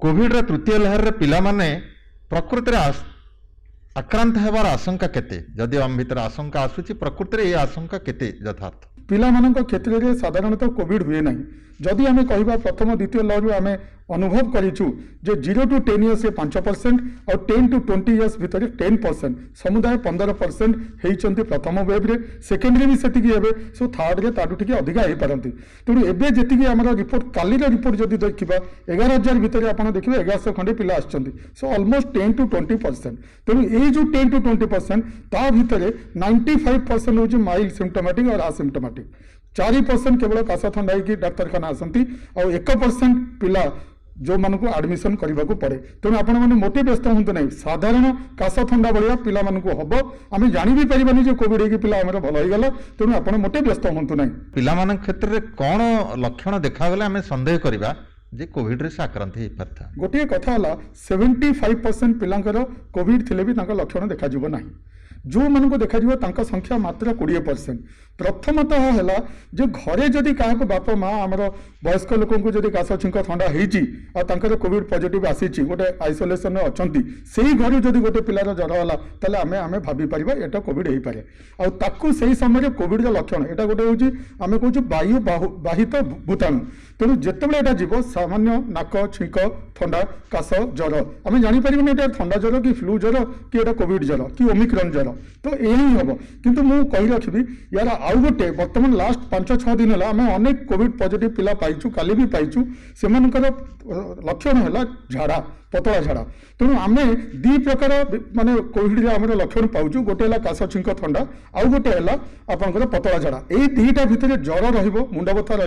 Covid तृतीय लहर रे पिला माने प्रकृति आक्रांत हेबार आशंका केते जदि आम भीतर आशंका आसुची प्रकृति ये आशंका केते यथार्थ पिलामानंक क्षेत्र में साधारणतः कोविड हुए ना जदि आम कह प्रथम द्वितीय लहर आम अनुभव करूँ जे 0 to 10 years 5% और 10 to 20 years भितर 10% समुदाय 15% होती प्रथम वेव रे सेकेंडरी भी सेतिकी हेबे सो थर्ड रे ताडू टिके अधिका हो पारती तेणु एबे जेतिकी हमर रिपोर्ट कालीर रिपोर्ट जदि देखिबा 11000 भितर आपण देखिबे 1100 खंडे पिला आछंती सो ऑलमोस्ट 10 to 20%। तेणु ए जो 10 to 20% ता भितर 95% होची माइल्ड सिम्पटोमेटिक और असिम्पटोमेटिक 4% केवल काश थंडा होगी डाक्तरखाना आसती और 1% पिला जो मानक आडमिशन करने को पड़े। तेणु आपण मैंने मोटे व्यस्त हूँ ना साधारण काश थंडा भाया पिला हम आम जानी भी पारानी जो कोविड होगी पिला आम भल होगा तेणु आप मोटे व्यस्त हूँ ना पिला क्षेत्र में कौन लक्षण देखागले आम सन्देह करवा जे कोविड रे से आक्रांत हो पारता गोटे कथा है 75% पिलांकर कोविड थिले भी लक्षण देखा ना जो मन को देखा संख्या मात्र 20%। प्रथमतः है जो घरे जदि क्या बाप माँ आमर वयस्क लोक जदि काश छिंक थंडा होकर कोविड पॉजिटिव आसी गोटे आइसोलेशन में अच्छा से ही घर जदि गोटे पिलार ज्वर है तेल आम आम भाभी पार एटा कोविड हो पाए आउ से समय कोविड लक्षण यहाँ गोटे हूँ आम कहूँ वायु बाहित भूताणु तेणु जितेबाला यहाँ जीव सामान्य नाक छिंक थंडा काश ज्वर आम जापर ये थंडा ज्वर कि फ्लू ज्वर कि यहाँ कोविड ज्वर कि ओमिक्रॉन ज्वर तो यही हम किंतु मु कही रखी यार आउ गोटे बर्तमान लास्ट 5-6 दिन है आम अनेक कोविड पॉजिटिव पिला पाइचु काली भी पाइचु से लक्षण है झाड़ा पतला झाड़ा तेणु आम दी प्रकार माने कोविड आम लक्षण पाऊँ गोटे है काश छिंक थंडा आउ गोटे है आपंकर पतला झाड़ा यही दुईटा भितर ज्वर रुंड बथा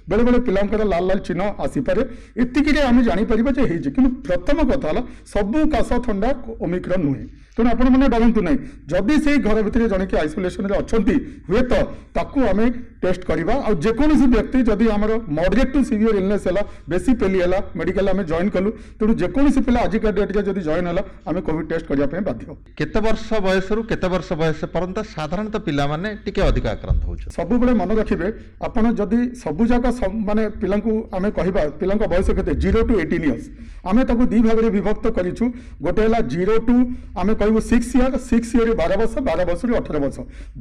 बेले बेले पिलांकर लाल लाल चिन्ह आसीपे एतिक आम जापर जे कि प्रथम कथा है सबू काश थंडा ओमिक्रॉन नुहे तेणु आपण मैंने डरतु ना जदि से घर भितर जन कि आइसोलेशन अच्छा हुए तो आम टेस्ट करवा और जेकोसी व्यक्ति जदि आम मॉडरेट टू सीवियर इलनेस है बेसी पेली है मेडिकल आम जॉइन कलु तेणु जेकोसी पिला आजिका डेट जदि जॉइन है आम कोविड टेस्ट करने बाध्य केते वर्ष बयस रु केते वर्ष बयस पर्यंत साधारणतः पिला माने टिके अधिक आक्रांत हो सब बेले मन रखिए आपड़ जदि सबू जाक माने पिला आम कह पिला बयस के 0 to 18 years आम दी भाग में विभक्त करूँ गोटे है 0 to आम कहूँ 6 year 6 year 12 वर्ष 12 वर्ष 18 वर्ष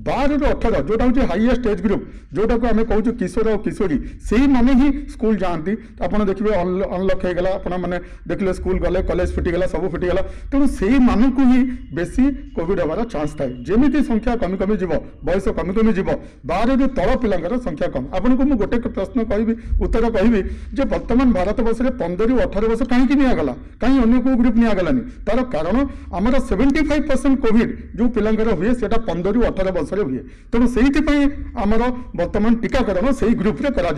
12 ରୁ 18 जोटा हूँ हाइएस्ट एज ग्रुप जोटा को आम कहूँ किशोर और किशोरी से मैंने ही स्कूल जाती आप देखिए अनलक होगा आपने देखिए स्कूल गले कॉलेज फिटिगला सब फिटिगला तेणु से मानक ही बेसी कोविड हमार चान्स थाए जमी संख्या कमी कमी जीव बयस कमी कमी जीव 12 ରୁ तल पिलांकर संख्या कम आपको मुझे गोटे प्रश्न कहि उत्तर कहि जे वर्तमान भारत वर्ष में 15 ରୁ 18 वर्ष कहीं निगला कहीं अन्य को ग्रुप निगलानी तार कारण आमर 75% कोविड जो पिलांकर हुए से 15 ରୁ 18 वर्ष हुए तेणु से आमर वर्तमान टीकाकरण से ही ग्रुप करा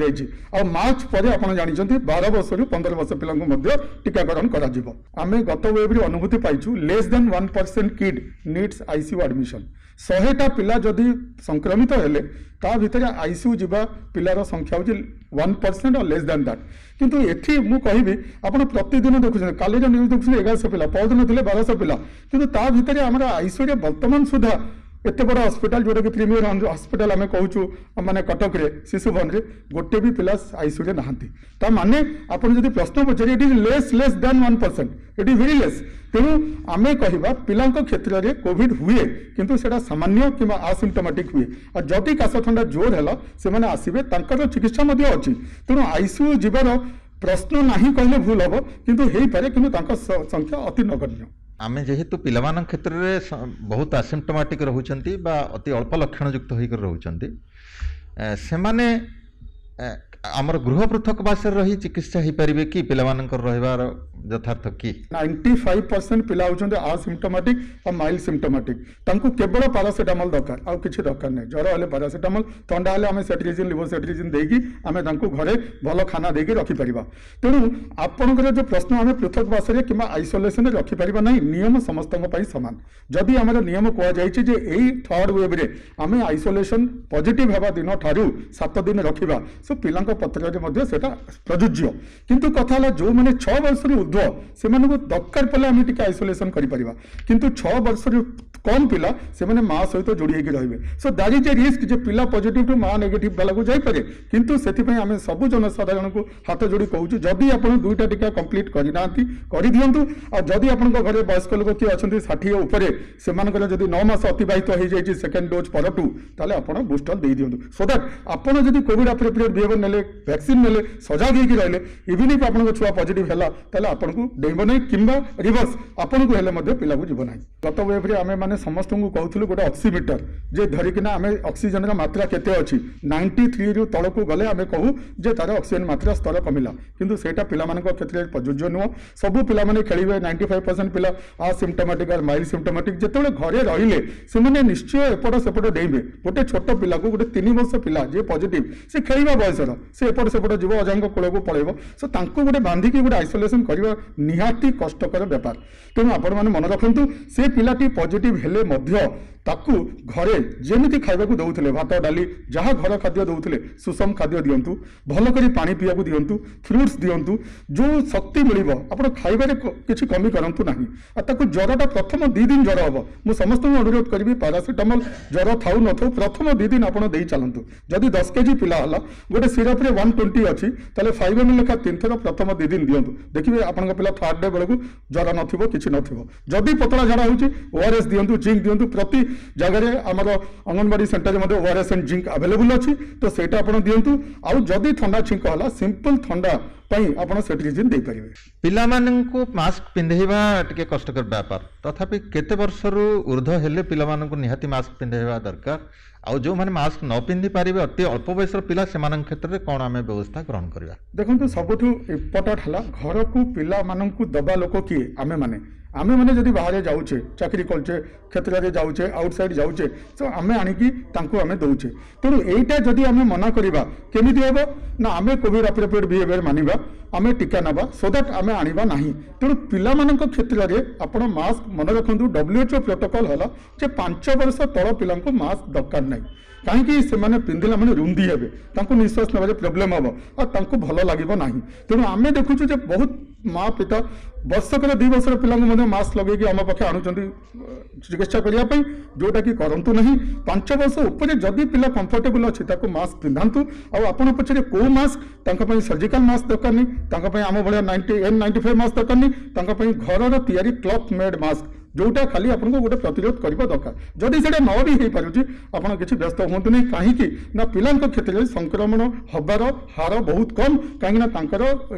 और मार्च पर आप जानते 12 वर्ष ରୁ 15 वर्ष पिला टीकाकरण करा आम गत वेब अनुभूति पाइचु less than 1% kid needs ICU admission 100टा पिला जदि संक्रमित हेले ता भितर आईसीयू जीवा पिलार संख्या हूँ 1% और लेस देन दैट किंतु एठी मु कहबी आपण प्रतिदिन देखुछन काली जो न्यूज देखुछन 1100 पिला परदिन थिले 1200 पिला किंतु ता भितर हमरा आईसीयू रे वर्तमान सुधा एत बड़ा हस्पिटाल जोटा कि प्रीमियर हस्पिटाल आम कहूँ माने कटक रे शिशुभवन रे गोटे भी पिला आईसीयू रे नहांती माने आपण जदि प्रश्न पचारे it is less than 1% it is very less तेणु आम कहवा पिला क्षेत्र में कोविड हुए किंतु सेटा सामान्य कि असिम्पटोमेटिक हुए और जदि काश थंडा जोर है से मैंने आसवे चिकित्सा अच्छी तेणु आईसीयू जीवार प्रश्न ना कहले भूल हम किंतु हो पारे कि संख्या अति नगण्य आमे जेहेतु पिलामान क्षेत्र में बहुत आसिम्पटोमेटिक रहउचंती बा अति अल्प लक्षण युक्त होकर रहउचंती से माने आमर गृह पृथकवास रही चिकित्सा हो पारे कि पिलामानकर रहिबार यथार्थ कि 95% पिला होचंते असिम्पटोमेटिक और माइल्ड सिम्पटोमेटिक तांको केवल पैरासिटामोल दरकार आ किछि दरकार नै ज्वर हेले पैरासिटामोल थंडा हेले आमे सेट्रिजिन लिवोसेट्रिजिन देकी आमे तांको घरे भलो खाना देकी रखि परिबा तेणु आपनकर जो प्रश्न आमे पृथकवास रे किबा आइसोलेशन रे रखि परिबा नै नियम समस्तक पई समान जदि हमर नियम कोआ जायछि जे एई थर्ड वेव रे आमे आइसोलेशन पॉजिटिव हेबा दिन ठारू 7 दिन रखिबा सो पिलांक पत्र सेटा प्रযোज्य किंतु कथा है जो मैंने 6 वर्ष ऊर्ध्व से दरकार पड़े आम टे आइसोलेसन करा किंतु 6 वर्ष कम पिला से माँ सहित जोड़ी रही so that is a risk जे पिला पॉजिटिव टू माँ नेगेटिव वाला को जापे किंतु से आम सब जनसाधारण को हाथ जोड़ी कहूँ जदि आप 2टा टीका कंप्लीट करना कर दिंतु आदि आप घरे वयस्क लोक किए अच्छा 60 उपर से 9 मास अतिबाहित हो जाए सेकेंड डोज पर आप बूस्टर दे दिंतु सो दैट आपड़ जब कोविड अप्रोप्रिएट बिहेवियर नेले वैक्सीन नेले सजग होकर रहिले इवन इफ आप छुआ पॉजिटिव है आपको डेब ना कि रिवर्स आपको हेल्ले पिला को जीव ना गत वेव आम मैंने समस्त को कहूँ गोटे ऑक्सीमीटर जे धरिकिना आम ऑक्सीजन मात्रा केते अच्छी 93 रु तल को गले आम कहूँ जे तार ऑक्सीजन मात्रा स्तर कमिला किंतु सेटा पिला क्षेत्र में प्रযোज्य नुह सबू पिला खेलिए 95% पिला आसिम्टोमेटिक और माइल्ड सिम्टोमेटिक जिते घरे रहिले से निश्चय एपट सेपट डेइबे गोटे छोट पिला को गोटे 3 वर्ष पिला जे पॉजिटिव से खेलिया बयसर से एपट सेपट जीव अजांग कूल को पड़ेब सो गोटे बांधिकी गोटे आइसोलेसन करवा निहाती कष्टकर व्यापार तेणु आपण मैंने मन रखु से पिलाटी पॉजिटिव हेले मध्य ताकू घरे जेमिति खाइबा को दउथले भात डाली जहाँ घर खाद्य दउथले सुषम खाद्य दियंतु भल करी पानी पिया को दियंतु फ्रूट्स दियंतु जो शक्ति मिलिबो आपण खाइबारे किछि कमी करंतु नाही आ ताकू ज्वरटा प्रथम 2 दिन ज्वर हबो मु समस्त अनुरोध करिबी पैरासिटामोल ज्वर थाउ न थाउ प्रथम 2 दिन आपण देई चलंतु जदि 10 केजी पिला हला गोटे सिरप रे 120 अछि तले 5 ml लेखा 3 थर प्रथम 2 दिन दियंतु देखिबे आपण पिला थर्ड डे बेलकू ज्वर नथिबो किछि नथिबो जदि पतला झाड़ा होछि ओआरएस दियंतु जिंक दियंतु प्रति जगह आमर अंगनवाड़ी सेंटर में ओआरएस एंड जिंक अवेलेबल अच्छी तो सेटा आपण दियंतु आउ जदि ठंडा छिंक हला सिंपल ठंडा पई आपण सेट्रिजिन दे परिबे पिला माननकु मास्क पिंधेबा टिके कष्टकर व्यापार तथापि केते वर्षरु ऊर्ध्व हेले पिला माननकु निहाती मास्क पिंधेबा दरकार आउ जो माने मास्क न पिंधि पारिबे अति अल्प बयसर पिला सेमान क्षेत्र में कौन आम व्यवस्था ग्रहण करबा देखंतु सबठु इम्पोर्टेंट हला घर को पिला माननकु दबा लोक किए आमे माने जदि बाहर जाऊे चाकरी करछे क्षेत्र में जाऊे आउटसाइड जाऊे तो आम आणिकी तांको आमे दउछे तेणु एटा जदि आमे मना करिबा केमिति हेबो ना आमे कोविड अप्रोप्रिएट बिहेवियर मानिबा आमे टीका नबा सो दैट आमे आनिबा नाही तेणु पिला मानक क्षेत्र में आपण मास्क मन रखंतु WHO प्रोटोकॉल हला जे 5 वर्ष तळ पिला को मास्क दरकार नाही कहीं से पिंधिला मैंने रुंदी हे निश्वास नबारे प्रोब्लेम हम और भल लगे ना तेणु आम देखुचु बहुत माँ पिता वर्षकर 2 वर्ष पिला मास्क लगे आम पाखे आणुंट चिकित्सा करने जोटा कि करूँ ना 5 वर्ष उपर जदि पिला कंफर्टेबल अच्छी मास्क पिंधातु आपड़ पछे कौ मास्क सर्जिकल मास्क दरकार नहीं आम भाया N95 मास्क दरकार नहीं घर तैयारी क्लॉथ मेड मास्क जोटा खाली आपको गोटे प्रतिरोध करने दरकार जदि से न भी हो पारे आप किसी व्यस्त हूँ नहीं कहीं ना पिला क्षेत्र में संक्रमण हबार हार बहुत कम कहीं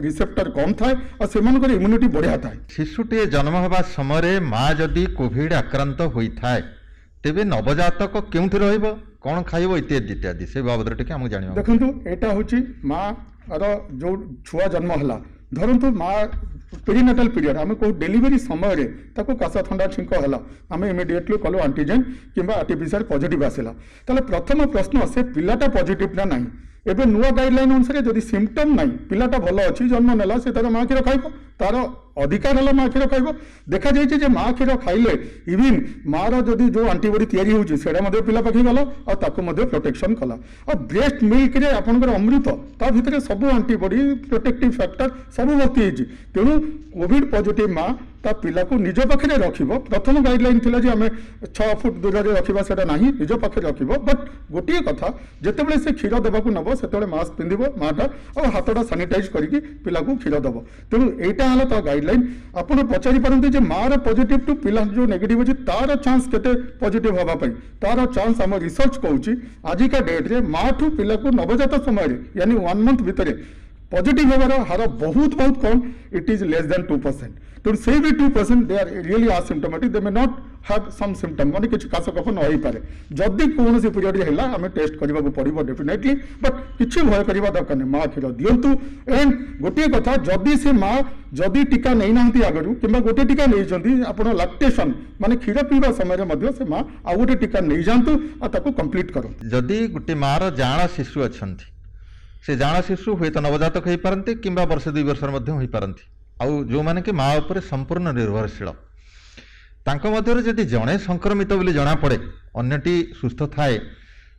रिसेप्टर कम थाए और से इम्यूनिटी बढ़िया थाए शिशुटे जन्म होगा समय माँ जदि कोविड आक्रांत होता है तेबे नवजातक क्योंथि रहिबो कौन खाइब इत्यादि इत्यादि से बाबद टिके हमको जानिबा देखंतु एटा होची माँ जो छुआ जन्म हला धरंतु माँ पेरिनेटाल पीरियड आम कहूँ डेलीवरी समय काश ठंडा छिंक है आम इमिडिएटली कलु एंटीजेन कि आरटीपीसीआर पॉजिटिव आसला ताले प्रथम प्रश्न से पिलाटा पॉजिटिव ना नहीं एवं नुआ गाइडलाइन अनुसार जदि सिम्पटम ना पिलाटा भल अच्छी जन्म नेला से तार माँ क्षीर खाइब तार अधिकार है माँ क्षीर खाइब देखा जाए माँ क्षीर खाइले इवन माँ जदि जो आंटीबॉडी तैयारी होची सेटा पिला पाखी गला और प्रोटेक्शन कला और ब्रेस्ट मिल्क रे आपनकर अमृत ता भितर सब आंटीबॉडी प्रोटेक्टिव फैक्टर सब भर्ती होती तेणु कोविड पॉजिटिव माँ ता पिला को निज पाखे रखिब प्रथम गाइडलाइन थिला जे आमे 6 फुट दूर रे रखिबा सेटा नाही निज पाखे रखिब बट गोटे कथा जेतेबेले से क्षीर देबाकू नब सेतेबेले मास्क पिंधिबो माटा और हाथटा सैनिटाइज करिकि पिला को क्षीर दबो तेणु एटा हला ता गाइडलाइन आपण पचारि पारंती जे मार पॉजिटिव टू पिला जो नेगेटिव अछि तार चांस केते पॉजिटिव होबा पई तार चांस हम रिसर्च कहूची आजिका डेट रे मा ठू पिला को नवजात समय रे यानी 1 मंथ भितरे पॉजिटिव होबार हार बहुत बहुत कम इट इज लेस देन 2% तो से भी 2% they are really asymptomatic they may not have some symptom माने किछ कास कफ न होई पारे जदि कोन से पीरियड हैला हमें टेस्ट करबा को पड़िबो डेफिनेटली बट किछ भय करबा दरकार नै मां खिरो दियंतु एंड गोटे कथा जदि से मां जदि टीका नै नांती आगरु किबा गोटे टीका नै जंती आपण लैक्टेशन माने खीर पीबा समय रे मध्य से मां आ गोटे टीका नै जानतु आ ताको कंप्लीट करो जदि गोटे मां रो जाणा शिशु अछंती से जाणा शिशु हुए तो नवजातक हो पारती कि वर्ष 2 वर्ष हो पारती आउ जो मैंने कि माँ उपर संपूर्ण निर्भरशील तांको मध्यरे जदि जड़े संक्रमित बोली जना पड़े अन्यटी सुस्थ थाए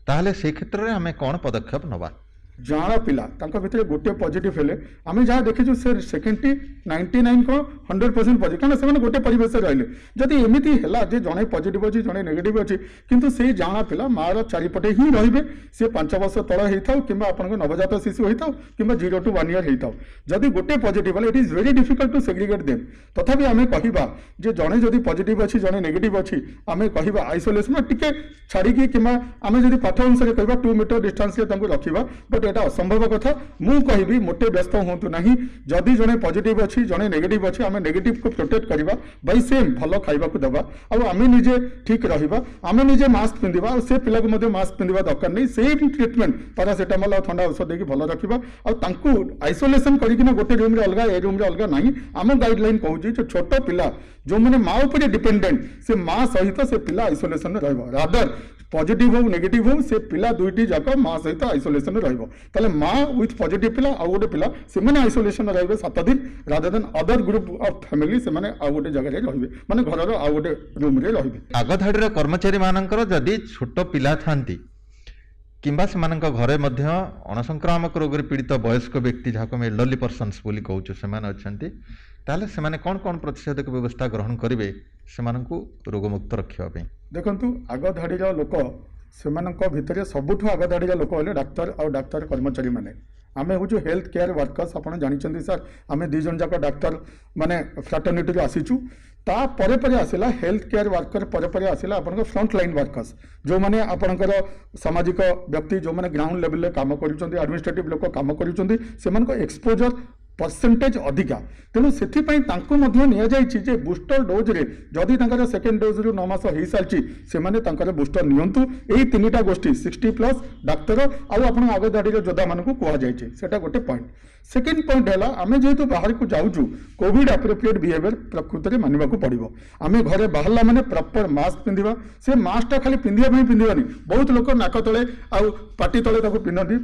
ताहले से क्षेत्र में आम कौन पदक्षेप नवा जाणा पिला भितर गोटे पॉजिटिव हेले आम जहाँ देखीचु से सेकेंडटी 99 को 100% पॉजिटिव कारण से गोटे परिवेश रहिले जदि एमती है जे जड़े पॉजिटिव अच्छी जड़े नेगेटिव अच्छी किंतु से जाणा पिला मार चारिपटे ही रे सी 5 वर्ष तल होता कि नवजात शिशु होता कि 0 to 1 year होता जदि गोटे positive it is very difficult to segregate them तथापि आम कहवा जे जड़े जदि पॉजिटिव अच्छी जड़े नेगेटिव अच्छी आम कहवा आइसोलेशन टिके छाड़ी कि आम जदि पाठ अनुसार कह 2 मीटर डिस्टेंस रखा बट एटा असंभव कथा मु कहबी मोटे व्यस्त होतु नहीं जदि जड़े पॉजिटिव अच्छी जड़े नेगेटिव अच्छी आम नेगेटिव को प्रोटेक्ट करवा बाई सेम भल खाइबा को देबा आ आम निजे ठीक रहिबा आम निजे मास्क पिंधिबा और से पिला को मास्क पिंधिबा दरकार नहीं सेम ट्रीटमेंट पैरासिटामोल और ठंडा औषध देकी भल रखिबा और तांकू आइसोलेशन करिकिना गोटे रूम रे अलगा ए रूम रे अलगा नहीं आम गाइडलाइन कहूची जो छोट पिला जो मैंने माँ उपर डिपेंडेंट से माँ सहित से पिला आइसोलेशन रे रहबा रादर पॉजिटिव हो नेगेटिव हो से पिला दुईटी जाक माँ सहित आइसोलेशन रे माँ विथ पॉजिटिव पिला आउ गोटे पिला से माने आइसोलेशन रे 7 दिन rather than other group of family से माने आउ गोटे जगह रे रहिबे माने घर आउ गोटे रूम रे रहिबे आगधाड़ी कर्मचारी मानकर जदि छोट पिला थांती किंबा से घरे मध्य अणसंक्रामक रोग पीड़ित वयस्क व्यक्ति जहाँ को एल्डरली पर्सन्स बोली कहूँ से अच्छे ताले से कौन कौन प्रतिषेधक व्यवस्था ग्रहण करेंगे से रोगमुक्त रखापी देखु आगधाड़ी लोक से भितर सबुठ आगधाड़ी लोक हेल्ले डाक्तर और डाक्तर कर्मचारी माने आमे हूँ हेल्थ केयर वर्कर्स आप जानते सर आम 2 जन जाक डाक्तर माने फ्राटर्निटी आसीचु ता परे परे आसिला हेल्थ केयर वर्कर परे परे आसिला आपन फ्रंट लाइन वर्कर्स जो माने आपनकर सामाजिक व्यक्ति जो माने ग्राउंड लेवल रे काम करूचंती एडमिनिस्ट्रेटिव लोक काम करूचंती सेमान एक्सपोजर परसेंटेज अधिका तेणु से नि बूस्टर डोज रे जदि सेकेंड डोज रु 9 मास हो सारी से बूस्टर नियंतु यही 3टा गोष्ठी 60+ डाक्तर आउ आगधाड़ी योद्धा मान कहुई गोटे पॉइंट सेकेंड पॉइंट है आम जेहेतु बाहर को जाऊँ कोविड एप्रोप्रिएट बिहेवियर प्रकृत में मानवा पड़ो आम घरे बाहर मैंने प्रॉपर मास्क पिंधा से मास्कटा खाली पिंधापी पिंधानी बहुत लोग नाक तले आउ पाटी तले पिंधती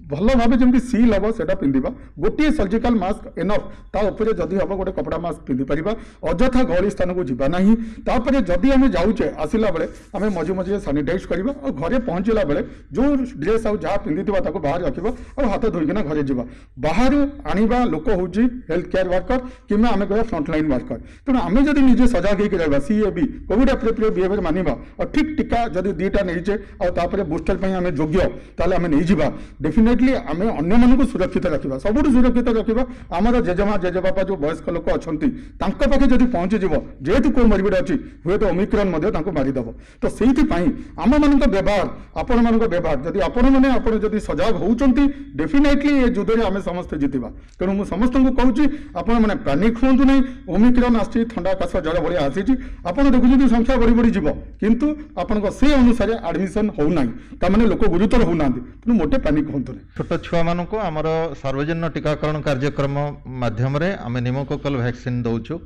भल भाव जमी सील हम से पिंधा गोटे सर्जिकल मास्क एनफ तापर जदि हम गोटे कपड़ा मास्क पिंधि पार अଯଥା गहली स्थान को जीवा नहीं तापर जदि आम जाऊे आसला बेले आम मझे मझे सानिटाइज करवा और घरे पहुँचला बेले जो ड्रेस आउ जहाँ पिंधि बाहर रखा और हाथ धोईकिना घरे जा बाहर आनिबा लोक हूँ हेल्थ केयर वर्कर कि आम कह फ्रंटलाइन वर्कर तेणु आम जब निजे सजग होकर सीएबी कोविड एप्रोप्रिएट बिहेवियर मानिबा और ठीक टीका जदि 2टा नहींचे और बूस्टर पर आम योग्य ताले आम नहीं जावा डेफिनेटली आम अन्य मानक सुरक्षित रखा सबुठ सुरक्षित रखा आमर जेजेमा जेजेबापा जो वयस्क लोक अच्छा पाखे जब पहुँचीज जेहेतु कोमोर्बिड अच्छी हुए तो ओमिक्रॉन मारिदेव तो से आम मान व्यवहार आपण मान व्यवहार जदि आपण मैंने सजग होती डेफिनेटली ये युद्ध में आम समस्त जीतवा तेणु मुझे समस्त को कहूँ आपण मैंने पैनिक हूँ ना ओमिक्रॉन आसी ठंडा काश जड़ भाया आसी आपड़ देखुं संख्या बढ़ी बढ़ी जीव किंतु आपण से अनुसार एडमिशन होना ताने लोक गुरुतर होना तेणु मोटे पैनिक हूँ छोट छुआ मान आमर सार्वजनिक टीकाकरण कार्यक्रम माध्यम आम निमोकोकल वैक्सीन दौचु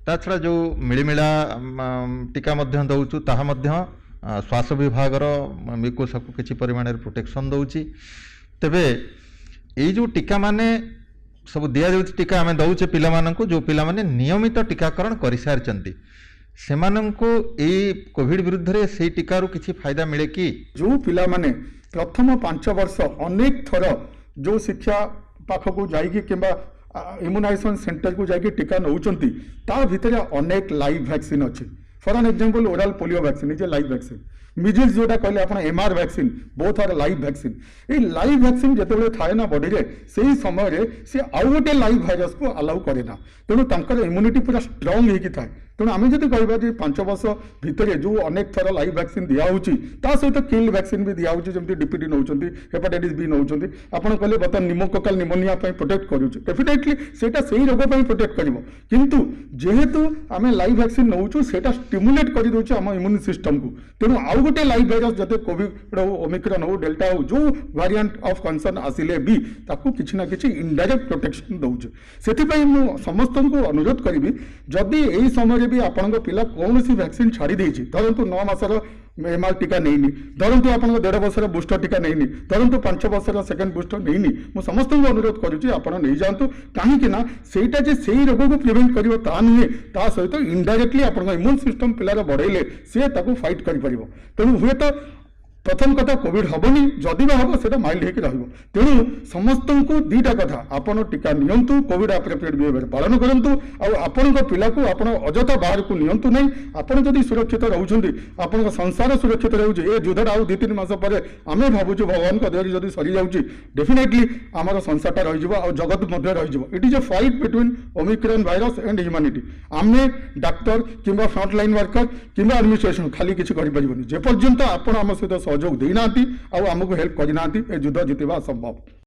ता छड़ा जो मिलमिला टीका दौचु ताहा स्वास्थ्य विभाग मिकोसा को किसी परिमाण प्रोटेक्शन दौची तेबे ये जो टीका माने सब दिया जाउछि टीका आम दौचे पिला माननकु जो पिला माने नियमित टीकाकरण कर सारी से कोविड विरुद्ध रे से टीका रू किसी फायदा मिले कि जो पिला माने प्रथम 5 वर्ष अनेक थर जो शिक्षा पाखक जाइए कि इम्यूनाइजेशन सेंटर को जाइए टीका नौचंती ता भितर अनेक लाइव वैक्सीन अच्छी for an example oral polio vaccine is a live vaccine measles जोटा कहले आप MR vaccine both are live vaccine ये लाइव वैक्सीन जिते थाए ना बॉडी रे से समय से आउ गोटे लाइव भाइरस को अलाउ करे ना तेणु तांकर इम्यूनिटी पूरा स्ट्रांग होगी थाए तेणु आम जब कह 5 वर्ष भितर जो अनेक थर लाइव वैक्सीन दिखाऊँगी सहित किल्ड वैक्सीन भी दिखाऊँगी जमी डीपीटी नौ हेपाटाइटिस बी नौ आप कहले बर्तमान निमोकोकल निमोनिया प्रोटेक्ट करूँ डेफिनेटली से रोग प्रोटेक्ट कर किंतु जेहेतु आम लाइव वैक्सीन नौचु से स्टिमुलेट कर दूचे आम इम्यून सिस्टम को तेणु आउ गोटे लाइव भाइरस जब कोविड हो ओमिक्रॉन हो डेल्टा हो जो वेरिएंट ऑफ कंसर्न आसिले भी ताकू किसी ना किसी इनडायरेक्ट प्रोटेक्शन दौचे से समस्त को अनुरोध करी जदि यही समय भी आपण पिला कौन सी वैक्सीन छाड़ी देछि धरंतु 9 मासर एमआर टीका नहीं धरंतु आप 1.5 वर्षर बूस्टर टीका नहीं धरंतु 5 वर्षर सेकेंड बूस्टर नहीं मु समस्त को अनुरोध करुच्ची आप नहीं जातु कहीं सेटा जे से रोग को प्रिवेंट कर ता नुहे ता सहित इनडायरेक्टली आप इम्यून सिस्टम पिलार बढ़ेले सी फाइट कर तेणु हुए तो प्रथम कथा कोविड हेनी जदि हम से माइल्ड होकर तेणु समस्त को दीटा कथा आपन टीका नियंतु कोविड एप्रोप्रिएट बिहेवियर पालन करूँ आपण पिला को आप अजथा बाहर को नियंतु नहीं आपड़ जदि सुरक्षित रोचे आपण संसार सुरक्षित रोचे ये युद्धटा आउ 2-3 मास पर आम भावुँ भगवान देहर जब सरी जाऊँगी डेफिनेटली आमर संसारटा रही जगत मध्य रही it is a fight between Omicron virus and humanity आम डाक्तर किंबा फ्रंट लाइन वर्कर किंबा एडमिनिस्ट्रेशन खाली किसी करें जेपर्यंत आपण आम सहित सहयोग देना आमको हेल्प करना युद्ध जितवा असंभव।